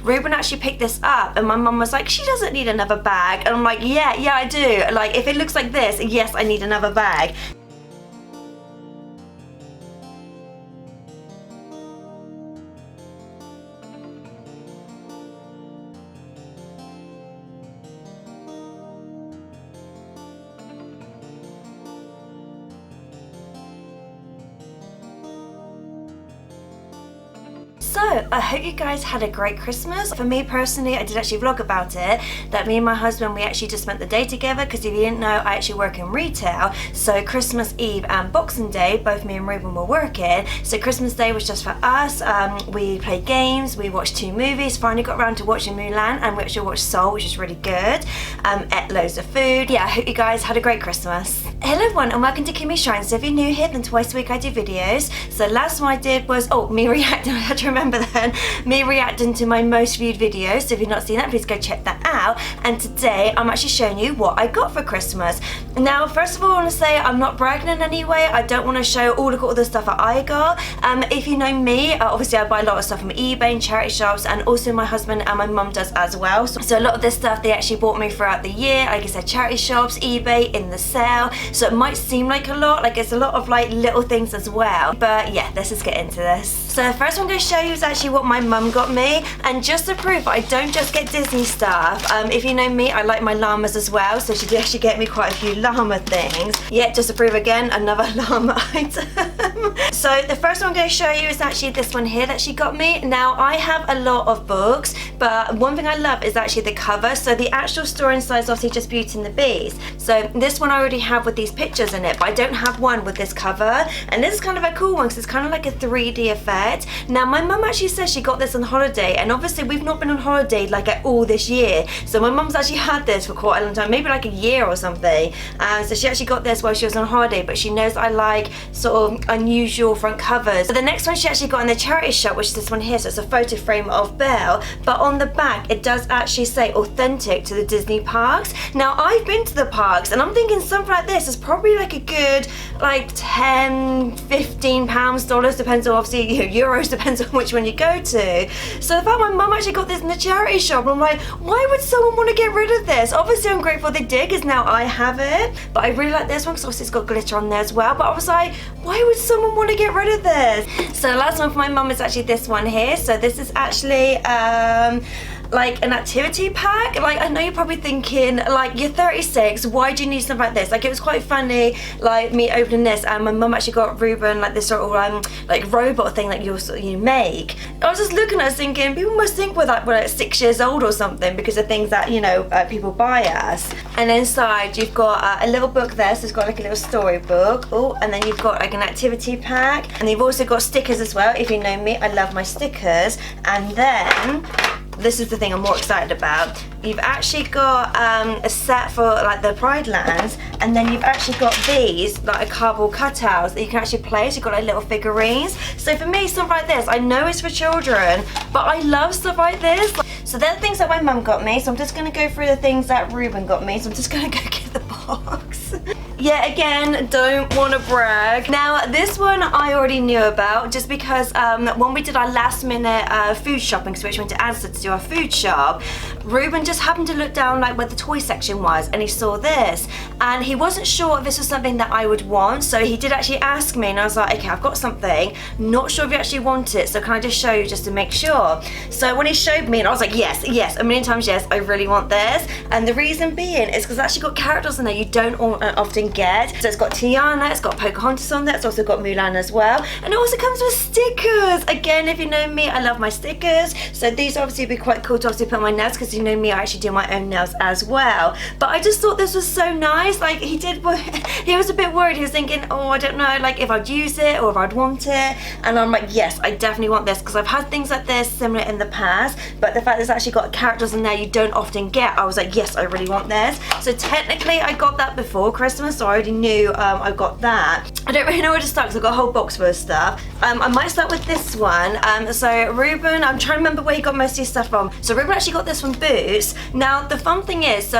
Ruben actually picked this up and my mum was like, she doesn't need another bag. And I'm like, yeah, I do. Like, if it looks like this, yes, I need another bag. So, I hope you guys had a great Christmas. For me personally, I did actually vlog about it, that me and my husband, we actually just spent the day together, because if you didn't know, I actually work in retail. So Christmas Eve and Boxing Day, both me and Ruben were working. So Christmas Day was just for us. We played games, we watched 2 movies, finally got around to watching Mulan, and we actually watched Soul, which is really good. Ate loads of food. Yeah, I hope you guys had a great Christmas. Hello everyone, and welcome to Kimmy Shrine. So if you're new here, then twice a week I do videos. So last one I did was, me reacting, I had to remember then, me reacting to my most viewed videos. So if you've not seen that, please go check that out. And today I'm actually showing you what I got for Christmas. Now, first of all, I want to say I'm not bragging in any way. I don't want to show all the stuff that I got. If you know me, obviously I buy a lot of stuff from eBay and charity shops, and also my husband and my mum does as well. So a lot of this stuff they actually bought me throughout the year. Like I said, charity shops, eBay, in the sale. So it might seem like a lot, like it's a lot of like little things as well. But yeah, let's just get into this. So the first one I'm going to show you is actually what my mum got me, and just to prove I don't just get Disney stuff. If you know me, I like my llamas as well, so she did actually get me quite a few llama things. Yeah, just to prove again, another llama item. So the first one I'm going to show you is actually this one here that she got me. Now, I have a lot of books, but one thing I love is actually the cover. So the actual story inside is obviously just Beauty and the Beast. So this one I already have with these pictures in it, but I don't have one with this cover. And this is kind of a cool one because it's kind of like a 3D effect. Now, my mum actually says she got this on holiday, and obviously we've not been on holiday like at all this year. So my mum's actually had this for quite a long time, maybe like a year or something. So she actually got this while she was on holiday, but she knows I like sort of unusual front covers. So the next one she actually got in the charity shop, which is this one here. So it's a photo frame of Belle, but on the back it does actually say authentic to the Disney parks. Now, I've been to the parks, and I'm thinking something like this is probably like a good like 10, 15 pounds, dollars, depends on obviously, euros, depends on which one you go to. So the fact my mum actually got this in the charity shop, I'm like, why would someone want to get rid of this? Obviously I'm grateful they did, because now I have it, but I really like this one because obviously it's got glitter on there as well. But I was like, why would someone want to get rid of this? So the last one for my mum is actually this one here. So this is actually like an activity pack. Like, I know you're probably thinking, like, you're 36, why do you need something like this? Like, it was quite funny, like, me opening this, and my mum actually got Ruben, like, this sort of, like, robot thing that you make. I was just looking at us thinking, people must think we're like 6 years old or something, because of things that, you know, people buy us. And inside, you've got a little book there, so it's got, like, a little storybook. Oh, and then you've got, like, an activity pack. And you've also got stickers as well. If you know me, I love my stickers. And then this is the thing I'm more excited about. You've actually got a set for like the Pride Lands, and then you've actually got these like cardboard cutouts that you can actually play. So you've got like little figurines. So for me, stuff like this, I know it's for children, but I love stuff like this. So they're the things that my mum got me. So I'm just gonna go through the things that Ruben got me. So I'm just gonna go get the box. Yeah, again, don't want to brag. Now, this one I already knew about, just because when we did our last minute food shopping, so we went to Asda to do our food shop, Ruben just happened to look down like where the toy section was, and he saw this, and he wasn't sure if this was something that I would want, so he did actually ask me, and I was like, okay, I've got something, not sure if you actually want it, so can I just show you just to make sure? So when he showed me, and I was like, yes, a million times yes, I really want this. And the reason being is because it's actually got characters in there you don't often get. So it's got Tiana, it's got Pocahontas on there, it's also got Mulan as well, and it also comes with stickers. Again, if you know me, I love my stickers, so these obviously would be quite cool to obviously put on my nails, because you know me, I actually do my own nails as well. But I just thought this was so nice. Like, he was a bit worried. He was thinking, oh, I don't know, like if I'd use it or if I'd want it, and I'm like, yes, I definitely want this, because I've had things like this similar in the past, but the fact that it's actually got characters in there you don't often get, I was like, yes, I really want this. So technically I got that before Christmas, so I already knew I got that. I don't really know where to start because I've got a whole box full of stuff. I might start with this one. So Ruben, I'm trying to remember where he got most of his stuff from. So Ruben actually got this from Boots. Now the fun thing is, so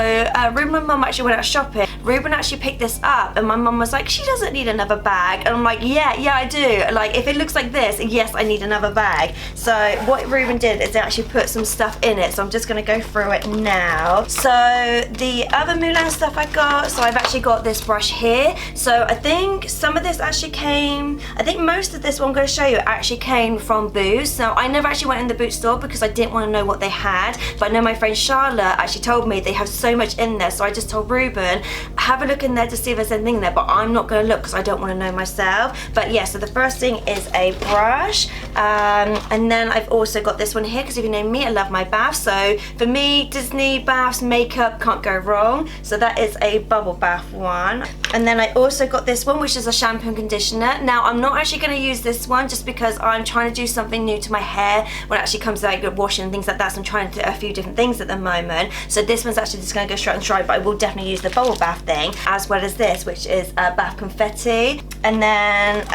Ruben and Mum actually went out shopping. Ruben actually picked this up and my mum was like, she doesn't need another bag. And I'm like, yeah I do. Like if it looks like this, yes I need another bag. So what Ruben did is they actually put some stuff in it. So I'm just going to go through it now. So the other Mulan stuff I got, so I've actually got this brush here. So I think some of this actually came, I think most of this one I'm going to show you actually came from Boots. Now I never actually went in the Boots store because I didn't want to know what they had, but I know my friend Charlotte actually told me they have so much in there. So I just told Ruben, have a look in there to see if there's anything there, but I'm not going to look because I don't want to know myself. But yeah, so the first thing is a brush, and then I've also got this one here because if you know me, I love my bath. So for me, Disney baths, makeup can't go wrong. So that is a bubble bath one. And then I also got this one, which is a shampoo and conditioner. Now I'm not actually going to use this one just because I'm trying to do something new to my hair when it actually comes to like washing and things like that. So I'm trying to do a few different things at the moment. So this one's actually just going to go straight on dry, but I will definitely use the bubble bath thing as well as this, which is bath confetti. And then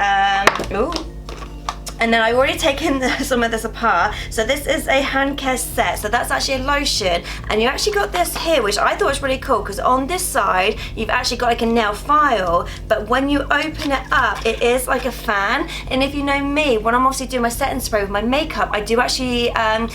and then I've already taken some of this apart. So this is a hand care set. So that's actually a lotion. And you actually got this here, which I thought was really cool because on this side, you've actually got like a nail file. But when you open it up, it is like a fan. And if you know me, when I'm obviously doing my setting spray with my makeup, I do actually, I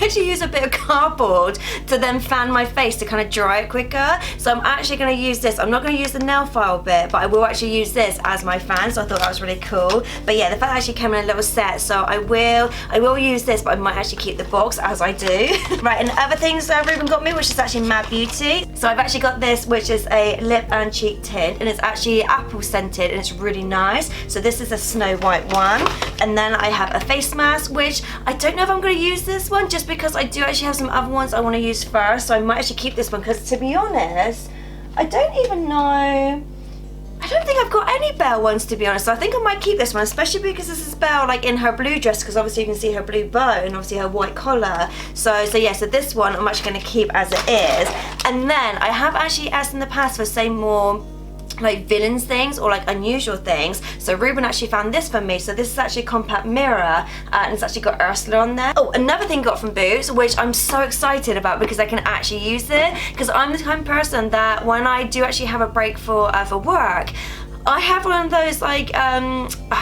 actually use a bit of cardboard to then fan my face to kind of dry it quicker. So I'm actually going to use this. I'm not going to use the nail file bit, but I will actually use this as my fan. So I thought that was really cool. But yeah, the fact that actually came in a little set, so I will use this, but I might actually keep the box as I do. Right, and other things that Ruben got me, which is actually Mad Beauty. So I've actually got this, which is a lip and cheek tint, and it's actually apple scented and it's really nice. So this is a Snow White one. And then I have a face mask, which I don't know if I'm going to use this one just because I do actually have some other ones I want to use first. So I might actually keep this one because to be honest, I don't even know. I don't think I've got any Belle ones, to be honest. So I think I might keep this one, especially because this is Belle like in her blue dress, because obviously you can see her blue bow and obviously her white collar. So yeah, so this one I'm actually going to keep as it is. And then I have actually asked in the past for say more like villains things or like unusual things. So Ruben actually found this for me. So this is actually a compact mirror and it's actually got Ursula on there. Oh, another thing got from Boots, which I'm so excited about because I can actually use it, because I'm the kind of person that when I do actually have a break for work, I have one of those like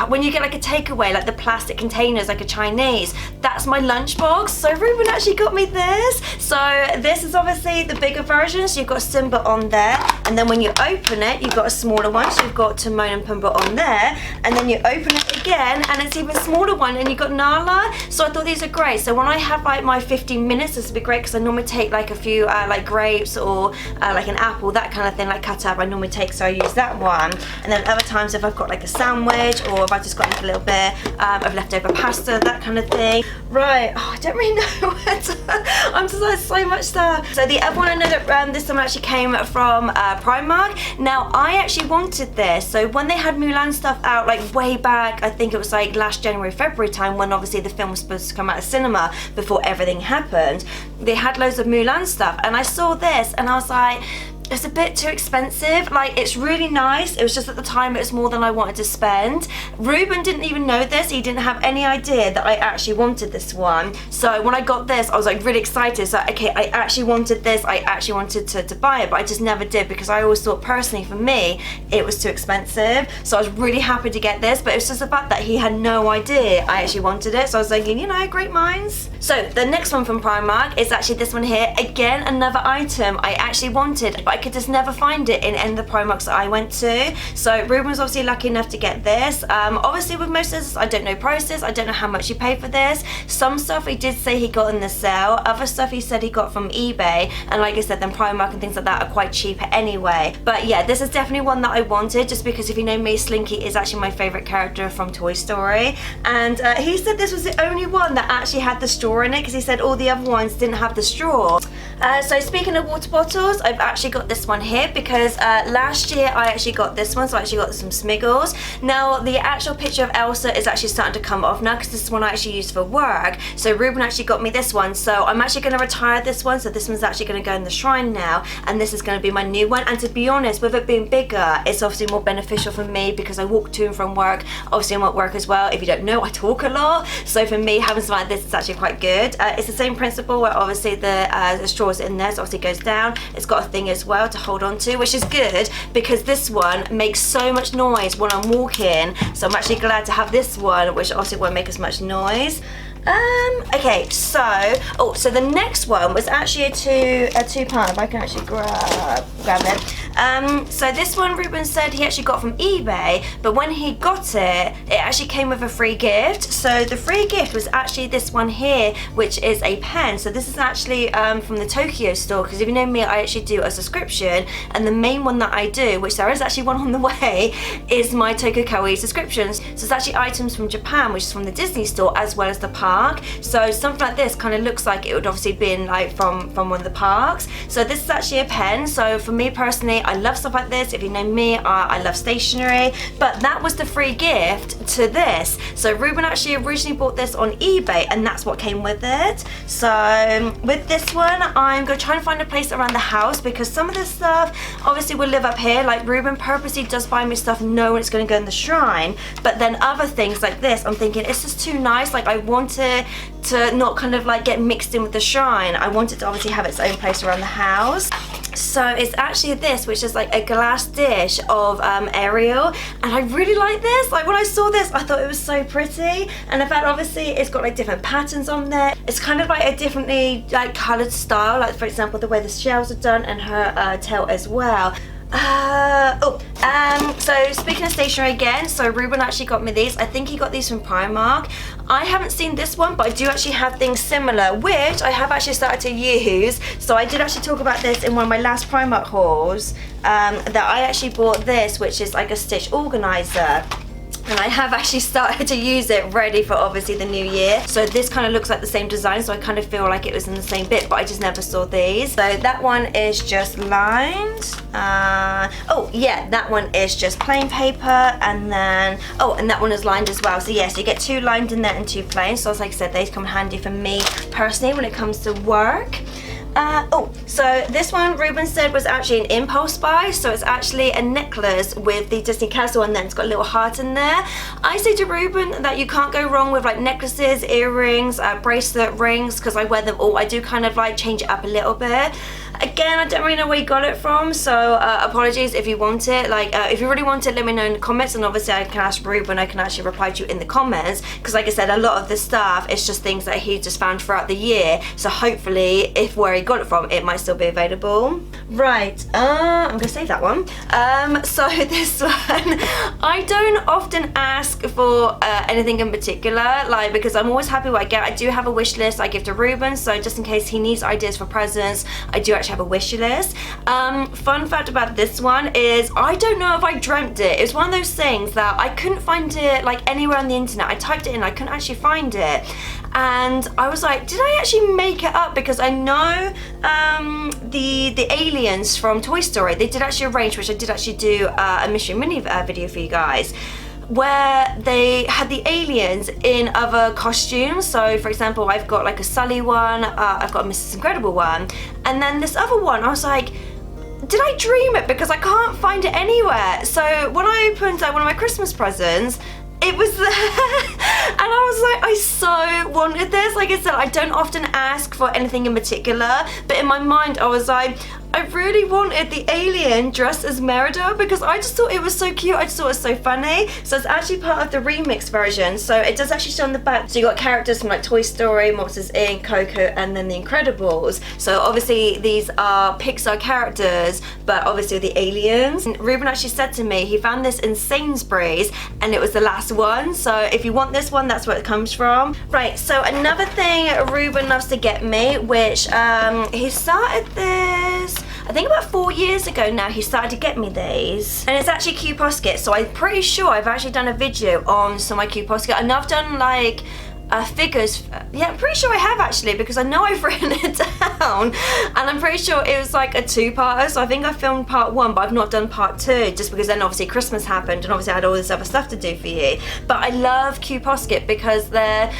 when you get like a takeaway, like the plastic containers, like a Chinese, that's my lunchbox. So Ruben actually got me this. So this is obviously the bigger version, so you've got Simba on there, and then when you open it, you've got a smaller one, so you've got Timon and Pumbaa on there, and then you open it again and it's even smaller one and you've got Nala. So I thought these are great. So when I have like my 15 minutes, this would be great because I normally take like a few like grapes or like an apple, that kind of thing, like cut up I normally take, so I use that one. And then other times if I've got like a sandwich or if I've just got like a little bit of leftover pasta, that kind of thing. Right, oh, I don't really know where to, I'm just like so much stuff. So the other one I know that this one actually came from Primark. Now I actually wanted this, so when they had Mulan stuff out like way back, I think it was like last January, February time, when obviously the film was supposed to come out of cinema before everything happened, they had loads of Mulan stuff and I saw this and I was like, it's a bit too expensive. Like, it's really nice, it was just at the time it was more than I wanted to spend. Ruben didn't even know this, he didn't have any idea that I actually wanted this one. So when I got this, I was like really excited. So okay, I actually wanted this, I actually wanted to buy it, but I just never did because I always thought personally for me it was too expensive. So I was really happy to get this, but it was just the fact that he had no idea I actually wanted it. So I was thinking, you know, great minds. So the next one from Primark is actually this one here. Again, another item I actually wanted, but I could just never find it in any of the Primarks that I went to. So Ruben was obviously lucky enough to get this. Obviously with most of this, I don't know prices, I don't know how much he paid for this. Some stuff he did say he got in the sale, other stuff he said he got from eBay, and like I said, then Primark and things like that are quite cheap anyway. But yeah, this is definitely one that I wanted, just because if you know me, Slinky is actually my favourite character from Toy Story, and he said this was the only one that actually had the straw in it, because he said all the other ones didn't have the straw. So speaking of water bottles, I've actually got this one here because last year I actually got this one, so I actually got some Smiggles. Now the actual picture of Elsa is actually starting to come off now because this is one I actually used for work. So Ruben actually got me this one, so I'm actually going to retire this one, so this one's actually going to go in the shrine now, and this is going to be my new one. And to be honest, with it being bigger, it's obviously more beneficial for me because I walk to and from work. Obviously I'm at work as well. If you don't know, I talk a lot, so for me having something like this is actually quite good. It's the same principle where obviously the straws in there, so obviously it goes down. It's got a thing as well to hold on to, which is good because this one makes so much noise when I'm walking, so I'm actually glad to have this one, which obviously won't make as much noise. Okay, so so the next one was actually a two-part. If I can actually grab it. So this one Ruben said he actually got from eBay, but when he got it, it actually came with a free gift. So the free gift was actually this one here, which is a pen. So this is actually from the Tokyo store, because if you know me, I actually do a subscription, and the main one that I do, which there is actually one on the way, is my Tokyo Kawaii subscriptions. So it's actually items from Japan, which is from the Disney store, as well as the park. So something like this kind of looks like it would obviously been like from one of the parks. So this is actually a pen. So for me personally, I love stuff like this. If you know me, I love stationery, but that was the free gift to this. So Ruben actually originally bought this on eBay, and that's what came with it. So with this one, I'm gonna try and find a place around the house because some of this stuff obviously will live up here. Like Ruben purposely does buy me stuff knowing it's gonna go in the shrine, but then other things like this, I'm thinking it's just too nice. Like I want it to not kind of like get mixed in with the shrine. I want it to obviously have its own place around the house. So it's actually this, which is like a glass dish of Ariel, and I really like this. Like when I saw this, I thought it was so pretty, and in fact obviously it's got like different patterns on there. It's kind of like a differently like coloured style, like for example the way the shells are done and her tail as well. So speaking of stationery again, so Ruben actually got me these. I think he got these from Primark. I haven't seen this one, but I do actually have things similar, which I have actually started to use. So I did actually talk about this in one of my last Primark hauls, that I actually bought this, which is like a stitch organizer. And I have actually started to use it ready for obviously the new year. So this kind of looks like the same design, so I kind of feel like it was in the same bit, but I just never saw these. So that one is just lined. Oh yeah, that one is just plain paper, and then, oh, and that one is lined as well. So yes, you get two lined in there and two plain. So as like I said, these come handy for me personally when it comes to work. So this one Ruben said was actually an impulse buy. So it's actually a necklace with the Disney castle, and then it's got a little heart in there. I say to Ruben that you can't go wrong with like necklaces, earrings, bracelet, rings, because I wear them all. I do kind of like change it up a little bit. Again, I don't really know where you got it from, so apologies if you want it. Like if you really want it, let me know in the comments, and obviously I can ask Ruben, I can actually reply to you in the comments, because like I said, a lot of the stuff is just things that he just found throughout the year, so hopefully if where he got it from, it might still be available. Right, I'm gonna save that one. So this one, I don't often ask for anything in particular, like because I'm always happy what I get. I do have a wish list I give to Ruben, so just in case he needs ideas for presents, I do actually have a wish list. Fun fact about this one is I don't know if I dreamt it. It's one of those things that I couldn't find it like anywhere on the internet. I typed it in, I couldn't actually find it, and I was like, did I actually make it up? Because I know the aliens from Toy Story, they did actually arrange, which I did actually do a mystery mini video for you guys, where they had the aliens in other costumes. So for example, I've got like a Sully one, I've got a Mrs. Incredible one, and then this other one, I was like, did I dream it? Because I can't find it anywhere. So when I opened one of my Christmas presents, it was there, and I was like, I so wanted this. Like I said, I don't often ask for anything in particular, but in my mind I was like, I really wanted the alien dressed as Merida because I just thought it was so cute. I just thought it was so funny. So it's actually part of the remix version. So it does actually show on the back. So you got characters from like Toy Story, Monsters Inc., Coco, and then The Incredibles. So obviously these are Pixar characters, but obviously the aliens. And Ruben actually said to me he found this in Sainsbury's and it was the last one. So if you want this one, that's where it comes from. Right, so another thing Ruben loves to get me, which he started this, I think about 4 years ago now, he started to get me these. And it's actually Q Posket, so I'm pretty sure I've actually done a video on some of my Q Posket. I know I've done like figures. Yeah, I'm pretty sure I have actually, because I know I've written it down, and I'm pretty sure it was like a 2-parter. So I think I filmed part 1, but I've not done part 2, just because then obviously Christmas happened, and obviously I had all this other stuff to do for you. But I love Q Posket because they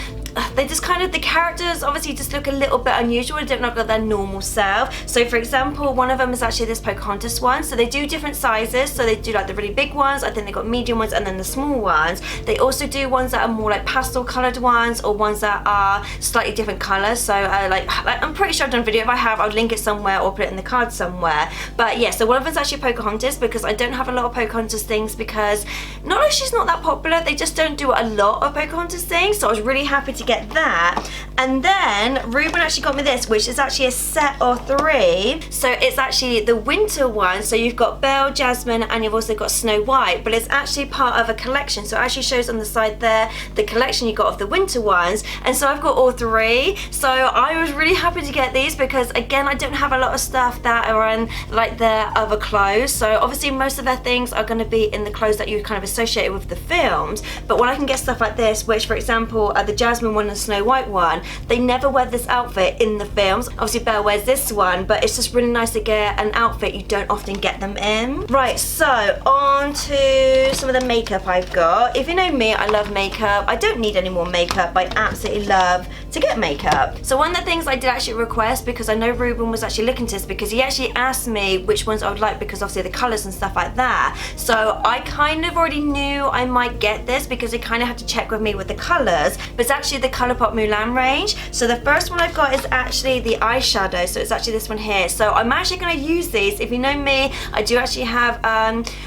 just kind of, the characters obviously just look a little bit unusual. They don't look like their normal self. So for example, one of them is actually this Pocahontas one. So they do different sizes. So they do like the really big ones, I think they got medium ones, and then the small ones. They also do ones that are more like pastel colored ones, or ones that are slightly different colors. So like I'm pretty sure I've done a video. If I have, I'll link it somewhere or put it in the card somewhere. But yeah, so one of them's actually Pocahontas, because I don't have a lot of Pocahontas things, because not only she's not that popular, they just don't do a lot of Pocahontas things. So I was really happy to get that. And then Ruben actually got me this, which is actually a set of 3. So it's actually the winter one. So you've got Belle, Jasmine, and you've also got Snow White, but it's actually part of a collection. So it actually shows on the side there the collection you got of the winter ones. And so I've got all 3. So I was really happy to get these, because again, I don't have a lot of stuff that are in like their other clothes. So obviously most of their things are going to be in the clothes that you kind of associate with the films. But when I can get stuff like this, which for example the Jasmine one and Snow White one, they never wear this outfit in the films. Obviously Belle wears this one, but it's just really nice to get an outfit you don't often get them in. Right, so on to some of the makeup I've got. If you know me, I love makeup. I don't need any more makeup. I absolutely love to get makeup. So one of the things I did actually request, because I know Ruben was actually looking to this, because he actually asked me which ones I would like, because obviously the colours and stuff like that. So I kind of already knew I might get this, because he kind of had to check with me with the colours, but it's actually the Colourpop Mulan range. So the first one I've got is actually the eyeshadow, so it's actually this one here. So I'm actually going to use these. If you know me, I do actually have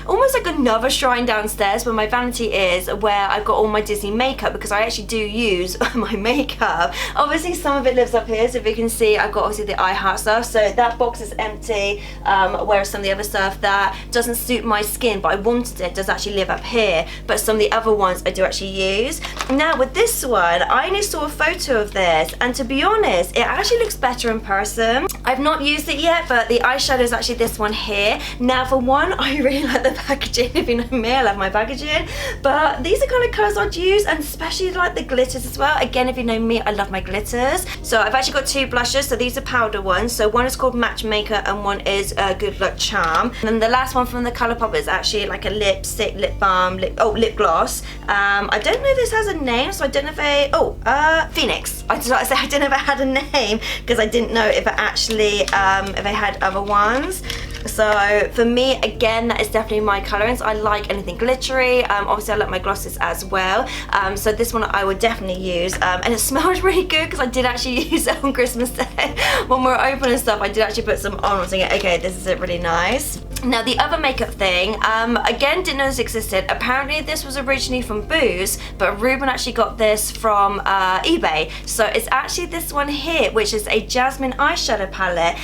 almost like another shrine downstairs where my vanity is, where I've got all my Disney makeup, because I actually do use my makeup. Obviously some of it lives up here, so if you can see, I've got obviously the eye heart stuff, so that box is empty, whereas some of the other stuff that doesn't suit my skin but I wanted it does actually live up here, but some of the other ones I do actually use. Now with this one, I only saw a photo of this, and to be honest, it actually looks better in person. I've not used it yet, but the eyeshadow is actually this one here. Now for one, I really like the packaging. If you know me, I love my packaging, but these are kind of colours I'd use, and especially like the glitters as well. Again, if you know me, I love my glitters. So I've actually got 2 blushes, so these are powder ones. So one is called Matchmaker and one is Good Luck Charm. And then the last one from the Colourpop is actually like a lipstick, lip balm, lip gloss. I don't know if this has a name, so I don't know if Phoenix. I was about to say I don't know if it had a name, because I didn't know if it actually if I had other ones. So for me, again, that is definitely my colourings. I like anything glittery. Obviously I like my glosses as well. So this one I would definitely use, and it smells really good, because I did actually use it on Christmas Day when we were opening stuff. I did actually put some on. I was thinking, okay, this is really nice. Now the other makeup thing, again, didn't know this existed. Apparently this was originally from Booze, but Ruben actually got this from eBay. So it's actually this one here, which is a Jasmine eyeshadow palette.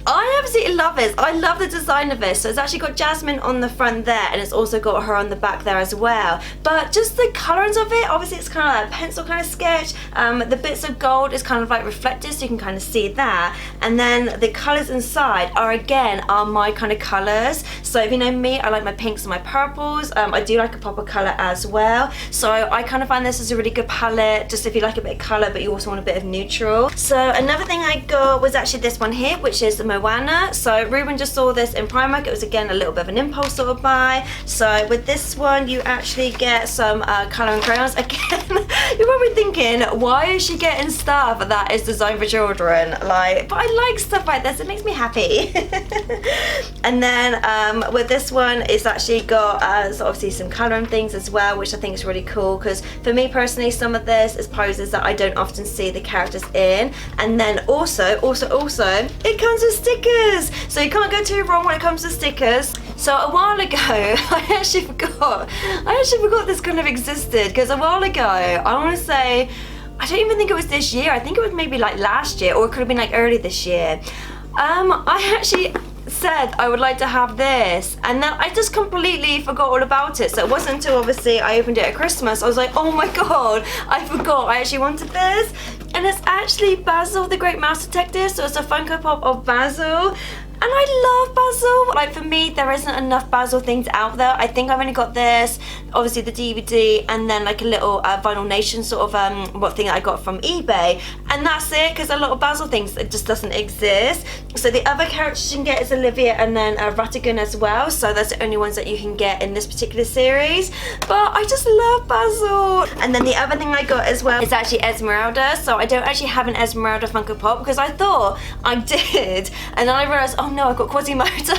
I absolutely love this. I love the design of this. So it's actually got Jasmine on the front there, and it's also got her on the back there as well. But just the colours of it, obviously it's kind of like a pencil kind of sketch. The bits of gold is kind of like reflected, so you can kind of see that. And then the colours inside are my kind of colours. So if you know me, I like my pinks and my purples. I do like a pop of colour as well. So I kind of find this is a really good palette, just if you like a bit of colour but you also want a bit of neutral. So another thing I got was actually this one here, which is the Moana. So Ruben just saw this in Primark. It was again a little bit of an impulse sort of buy. So with this one, you actually get some colouring crayons. Again, you're probably thinking, why is she getting stuff that is designed for children? Like, but I like stuff like this. It makes me happy. And then with this one, it's actually got so obviously some colouring things as well, which I think is really cool, because for me personally, some of this is poses that I don't often see the characters in. And then also, it comes with stickers, so you can't go too wrong when it comes to stickers. So a while ago, I actually forgot this kind of existed, because a while ago, I want to say, I don't even think it was this year, I think it was maybe like last year, or it could have been like early this year. I actually said I would like to have this, and then I just completely forgot all about it. So it wasn't until obviously I opened it at Christmas, I was like, oh my god, I forgot I actually wanted this. And it's actually Basil the Great Mouse Detective, so it's a Funko Pop of Basil. I love basil. Like for me, there isn't enough basil things out there. I think I've only got this, obviously the DVD, and then like a little Vinyl Nation sort of what thing I got from eBay, and that's it, because a lot of basil things, it just doesn't exist. So the other characters you can get is Olivia and then Ratigan as well, so that's the only ones that you can get in this particular series. But I just love basil. And then the other thing I got as well is actually Esmeralda. So I don't actually have an Esmeralda Funko Pop because I thought I did, and then I realised, oh no, I've got Quasimodo.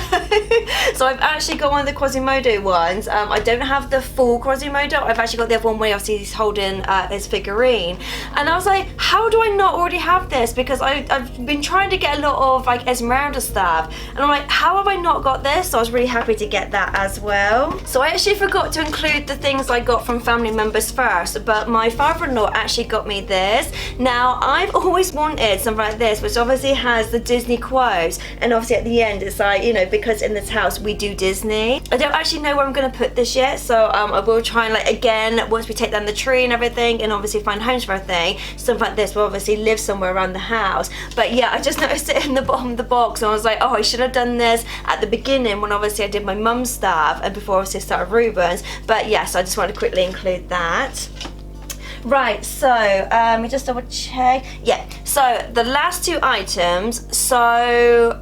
So I've actually got one of the Quasimodo ones. I don't have the full Quasimodo. I've actually got the other one where obviously he's holding his figurine, and I was like, how do I not already have this? Because I've been trying to get a lot of like Esmeralda stuff, and I'm like, how have I not got this? So I was really happy to get that as well. So I actually forgot to include the things I got from family members first, but my father-in-law actually got me this. Now I've always wanted something like this, which obviously has the Disney quotes, and obviously at the end it's like, you know, because in this house we do Disney. I don't actually know where I'm gonna put this yet, so I will try and, like, again, once we take down the tree and everything and obviously find homes for everything, something like this will obviously live somewhere around the house. But yeah, I just noticed it in the bottom of the box and I was like, oh, I should have done this at the beginning when obviously I did my mum's stuff and before obviously I started Ruben's. But yes, I just wanted to quickly include that. Right, so let me just double check. Yeah, so the last two items, so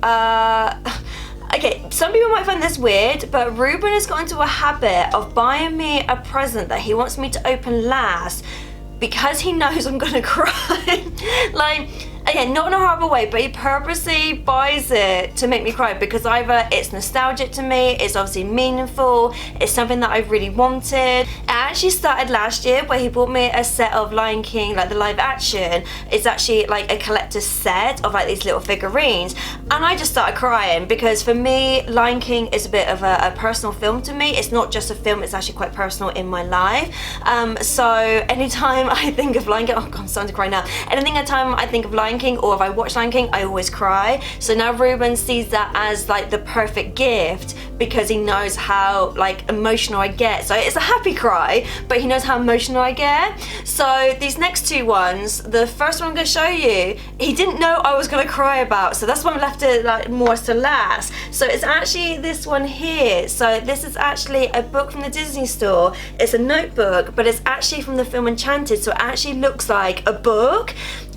okay, some people might find this weird, but Ruben has got into a habit of buying me a present that he wants me to open last because he knows I'm gonna cry. Like, again, not in a horrible way, but he purposely buys it to make me cry because either it's nostalgic to me, it's obviously meaningful, it's something that I really wanted. It actually started last year where he bought me a set of Lion King, like the live action. It's actually like a collector's set of like these little figurines, and I just started crying because for me, Lion King is a bit of a personal film to me. It's not just a film, it's actually quite personal in my life. So anytime I think of Lion King, oh God, I'm starting to cry now. Anytime I think of Lion King, or if I watch Lion King, I always cry. So now Ruben sees that as like the perfect gift because he knows how like emotional I get. So it's a happy cry, but he knows how emotional I get. So these next two ones, the first one I'm going to show you, he didn't know I was going to cry about, so that's why I left it like more to last. So it's actually this one here. So this is actually a book from the Disney store. It's a notebook, but it's actually from the film Enchanted, so it actually looks like a book.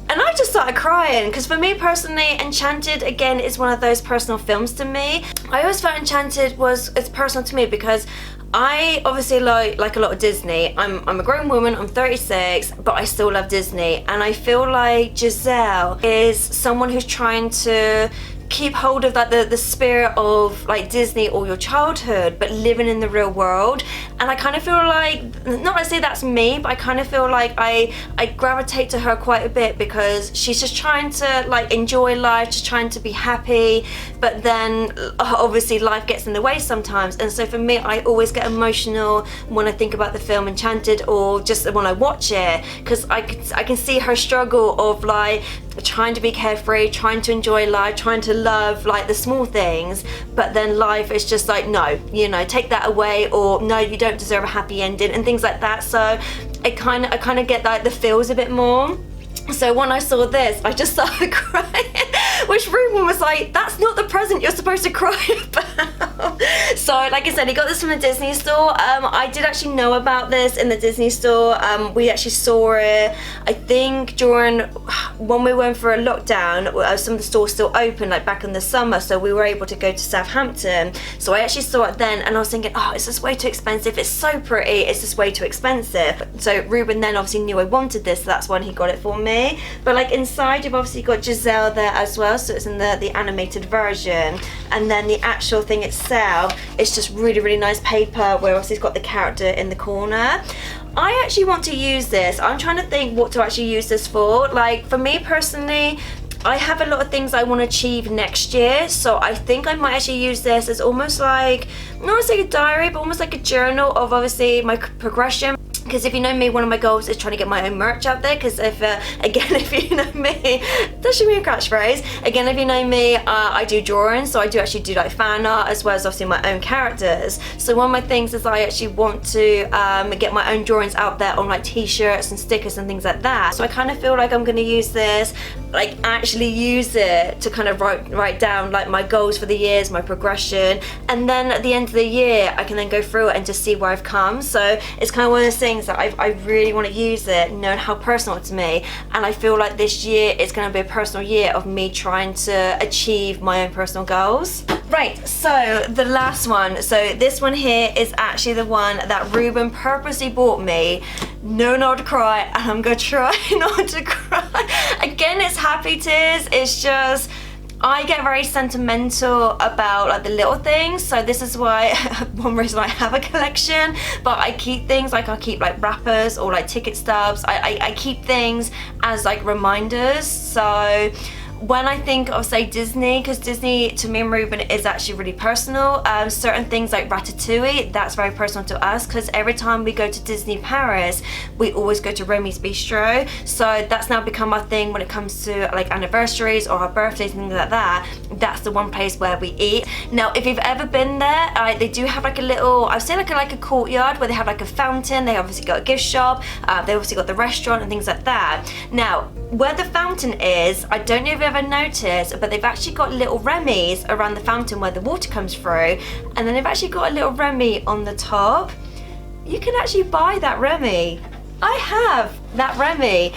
And I just started crying because for me personally, Enchanted again is one of those personal films to me. I always felt Enchanted it's personal to me because I obviously like a lot of Disney. I'm a grown woman, I'm 36, but I still love Disney, and I feel like Giselle is someone who's trying to keep hold of like the spirit of like Disney or your childhood, but living in the real world. And I kind of feel like, not to say that's me, but I kind of feel like I gravitate to her quite a bit because she's just trying to like enjoy life, just trying to be happy, but then obviously life gets in the way sometimes. And so for me, I always get emotional when I think about the film Enchanted or just when I watch it, because I can see her struggle of like trying to be carefree, trying to enjoy life, trying to love like the small things, but then life is just like, no, you know, take that away, or no, you don't deserve a happy ending and things like that. So I kind of get like the feels a bit more. So when I saw this, I just started crying, which Ruben was like, that's not the present you're supposed to cry about. So like I said, he got this from the Disney store. I did actually know about this in the Disney store. We actually saw it, I think, during when we went for a lockdown. Some of the stores still open, like back in the summer, so we were able to go to Southampton. So I actually saw it then, and I was thinking, oh, it's just way too expensive. It's so pretty, it's just way too expensive. So Ruben then obviously knew I wanted this, so that's when he got it for me. But like inside, you've obviously got Giselle there as well, so it's in the animated version. And then the actual thing itself, it's just really, really nice paper where obviously it's got the character in the corner. I actually want to use this. I'm trying to think what to actually use this for. Like for me personally, I have a lot of things I want to achieve next year, so I think I might actually use this as almost like, not like a diary, but almost like a journal of obviously my progression. because if you know me, one of my goals is trying to get my own merch out there, because if again, if you know me, that should be a catchphrase. Again, if you know me, I do drawings, so I do actually do like fan art as well as obviously my own characters. So one of my things is I actually want to get my own drawings out there on like t-shirts and stickers and things like that. So I kind of feel like I'm going to use this, like actually use it to kind of write down like my goals for the years, my progression, and then at the end of the year I can then go through it and just see where I've come. So it's kind of one of those things that I really want to use it, knowing how personal it's to me, and I feel like this year is going to be a personal year of me trying to achieve my own personal goals. Right, so the last one, so this one here is actually the one that Ruben purposely bought me. No, not to cry, and I'm gonna try not to cry. Again, it's happy tears. It's just, I get very sentimental about like the little things, so this is why one reason I have a collection. But I keep things like, I keep like wrappers or like ticket stubs. I keep things as like reminders. So when I think of, say, Disney, because Disney to me and Ruben is actually really personal, certain things like Ratatouille, that's very personal to us, because every time we go to Disney Paris, we always go to Remy's Bistro. So that's now become our thing when it comes to like anniversaries or our birthdays and things like that. That's the one place where we eat. Now, if you've ever been there, they do have like a little, I would say like a courtyard where they have like a fountain. They obviously got a gift shop. They obviously got the restaurant and things like that. Now, where the fountain is, I don't know if you've ever noticed, but they've actually got little Remy's around the fountain where the water comes through, and then they've actually got a little Remy on the top. You can actually buy that Remy. I have that Remy.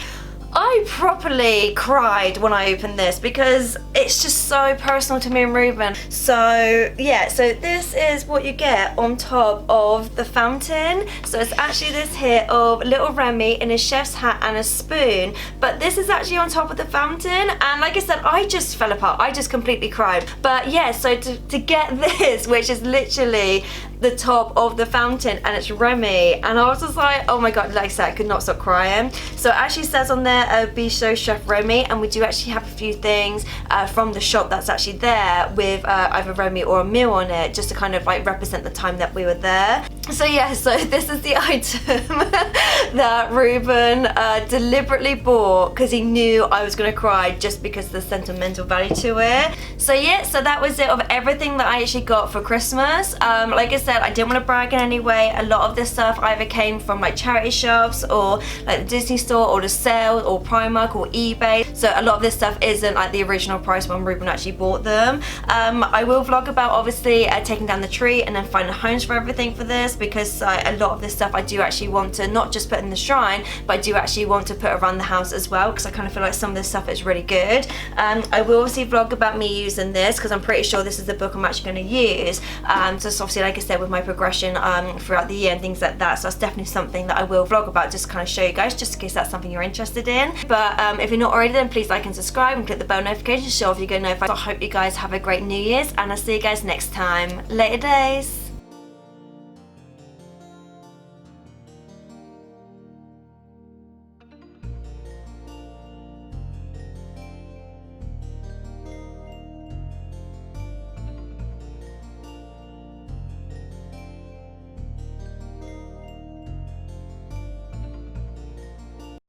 I properly cried when I opened this because it's just so personal to me and Ruben. So yeah, so this is what you get on top of the fountain. So it's actually this here of little Remy in a chef's hat and a spoon, but this is actually on top of the fountain, and like I said, I just fell apart. I just completely cried. But yeah, so to get this, which is literally the top of the fountain, and it's Remy, and I was just like, oh my god, like I said, I could not stop crying. So it actually says on there, Bistro Chef Remy, and we do actually have a few things from the shop that's actually there with either Remy or a meal on it, just to kind of like represent the time that we were there. So yeah, so this is the item that Ruben deliberately bought because he knew I was gonna cry, just because of the sentimental value to it. So yeah, so that was it of everything that I actually got for Christmas. Like I said, I didn't want to brag in any way. A lot of this stuff either came from like charity shops or like the Disney store or the sale or Primark or eBay. So a lot of this stuff isn't like the original price when Ruben actually bought them. I will vlog about obviously taking down the tree and then finding homes for everything for this, because a lot of this stuff I do actually want to not just put in the shrine, but I do actually want to put around the house as well, because I kind of feel like some of this stuff is really good. I will obviously vlog about me using this, because I'm pretty sure this is the book I'm actually going to use. Just obviously, like I said, with my progression throughout the year and things like that. So that's definitely something that I will vlog about, just to kind of show you guys, just in case that's something you're interested in. But if you're not already, then please like and subscribe and click the bell notification so if you get notified. So I hope you guys have a great New Year's, and I'll see you guys next time. Later days.